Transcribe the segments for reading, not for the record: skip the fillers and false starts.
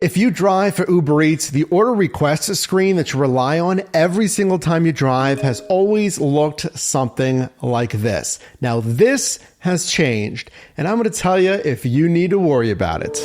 If you drive for Uber Eats, the order request screen that you rely on every single time you drive has always looked something like this. Now this has changed, and I'm going to tell you if you need to worry about it.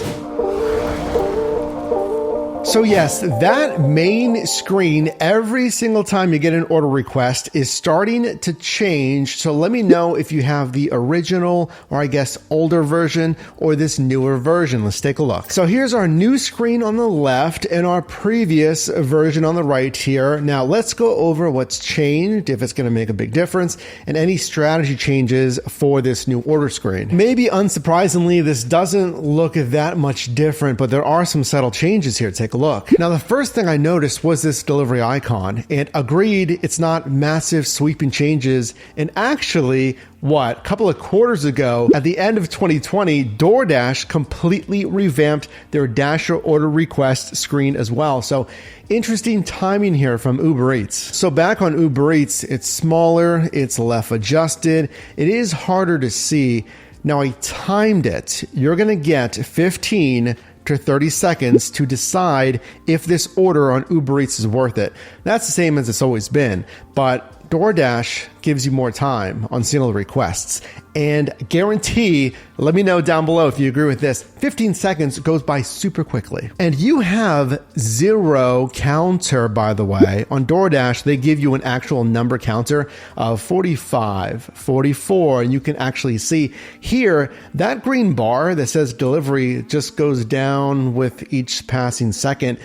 So yes, that main screen every single time you get an order request is starting to change. So let me know if you have the original, or I guess older version, or this newer version. Let's take a look. So here's our new screen on the left and our previous version on the right here. Now let's go over what's changed, if it's going to make a big difference, and any strategy changes for this new order screen. Maybe unsurprisingly, this doesn't look that much different, but there are some subtle changes here. Take a look. Now, the first thing I noticed was this delivery icon, and agreed, it's not massive sweeping changes. And actually, a couple of quarters ago, at the end of 2020, DoorDash completely revamped their Dasher order request screen as well. So interesting timing here from Uber Eats. So back on Uber Eats, it's smaller, it's left adjusted, it is harder to see. Now I timed it. You're going to get 15 to 30 seconds to decide if this order on Uber Eats is worth it. That's the same as it's always been, but DoorDash gives you more time on single requests, and guarantee, let me know down below if you agree with this, 15 seconds goes by super quickly. And you have 0 counter, by the way. On DoorDash, they give you an actual number counter of 45, 44, and you can actually see here, that green bar that says delivery just goes down with each passing second.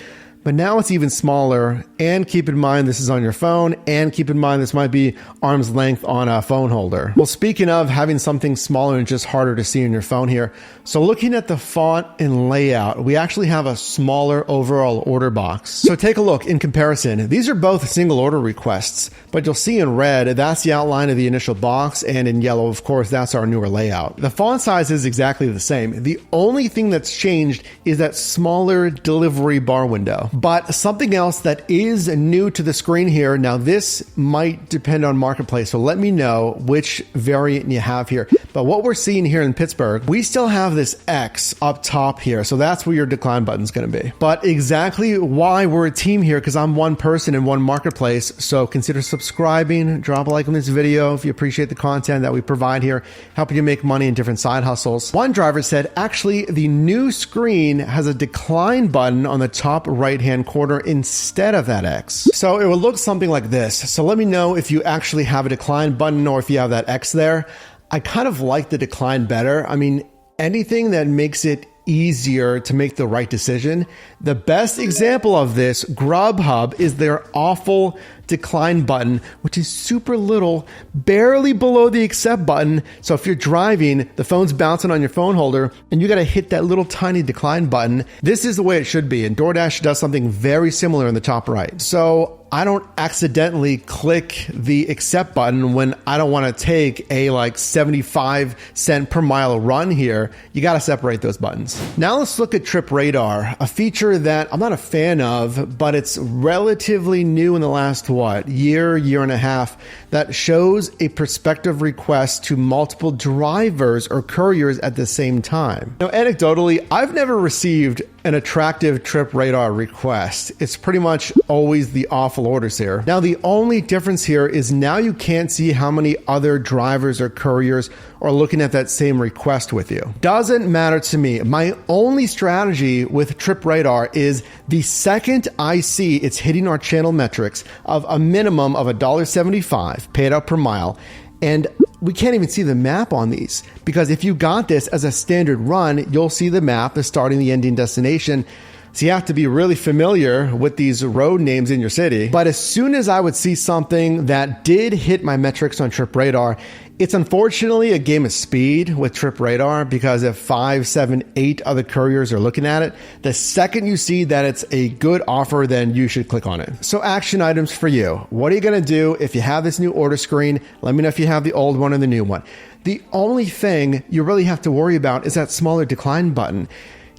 But now it's even smaller, and keep in mind this is on your phone, and keep in mind this might be arm's length on a phone holder. Well, speaking of having something smaller and just harder to see on your phone here, so looking at the font and layout, we actually have a smaller overall order box. So take a look in comparison. These are both single order requests, but you'll see in red, that's the outline of the initial box, and in yellow, of course, that's our newer layout. The font size is exactly the same. The only thing that's changed is that smaller delivery bar window. But something else that is new to the screen here, now this might depend on Marketplace, so let me know which variant you have here. But what we're seeing here in Pittsburgh, we still have this X up top here, so that's where your decline button is going to be. But exactly why we're a team here, because I'm one person in one Marketplace, so consider subscribing, drop a like on this video if you appreciate the content that we provide here, helping you make money in different side hustles. One driver said, actually, the new screen has a decline button on the top right-hand corner instead of that X. So it will look something like this. So let me know if you actually have a decline button or if you have that X there. I kind of like the decline better. I mean, anything that makes it easier to make the right decision. The best example of this, Grubhub, is their awful decline button, which is super little, barely below the accept button. So if you're driving, the phone's bouncing on your phone holder and you got to hit that little tiny decline button. This is the way it should be. And DoorDash does something very similar in the top right. So I don't accidentally click the accept button when I don't want to take a like 75 cent per mile run here. You got to separate those buttons. Now let's look at Trip Radar, a feature that I'm not a fan of, but it's relatively new in the last year and a half, that shows a prospective request to multiple drivers or couriers at the same time. Now, anecdotally, I've never received an attractive Trip Radar request. It's pretty much always the awful orders here. Now, the only difference here is now you can't see how many other drivers or couriers are looking at that same request with you. Doesn't matter to me. My only strategy with Trip Radar is the second I see it's hitting our channel metrics of a minimum of $1.75 paid out per mile, and we can't even see the map on these, because if you got this as a standard run, you'll see the map, the starting, the ending destination. So you have to be really familiar with these road names in your city. But as soon as I would see something that did hit my metrics on Trip Radar, it's unfortunately a game of speed with Trip Radar, because if 5, 7, 8 other couriers are looking at it, the second you see that it's a good offer, then you should click on it. So action items for you. What are you going to do if you have this new order screen? Let me know if you have the old one or the new one. The only thing you really have to worry about is that smaller decline button.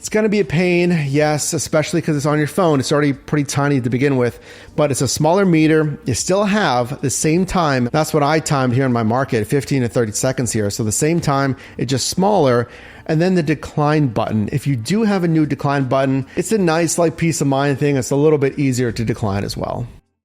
It's going to be a pain, yes, especially because it's on your phone. It's already pretty tiny to begin with, but it's a smaller meter. You still have the same time. That's what I timed here in my market, 15 to 30 seconds here. So the same time, it's just smaller. And then the decline button. If you do have a new decline button, it's a nice like peace of mind thing. It's a little bit easier to decline as well.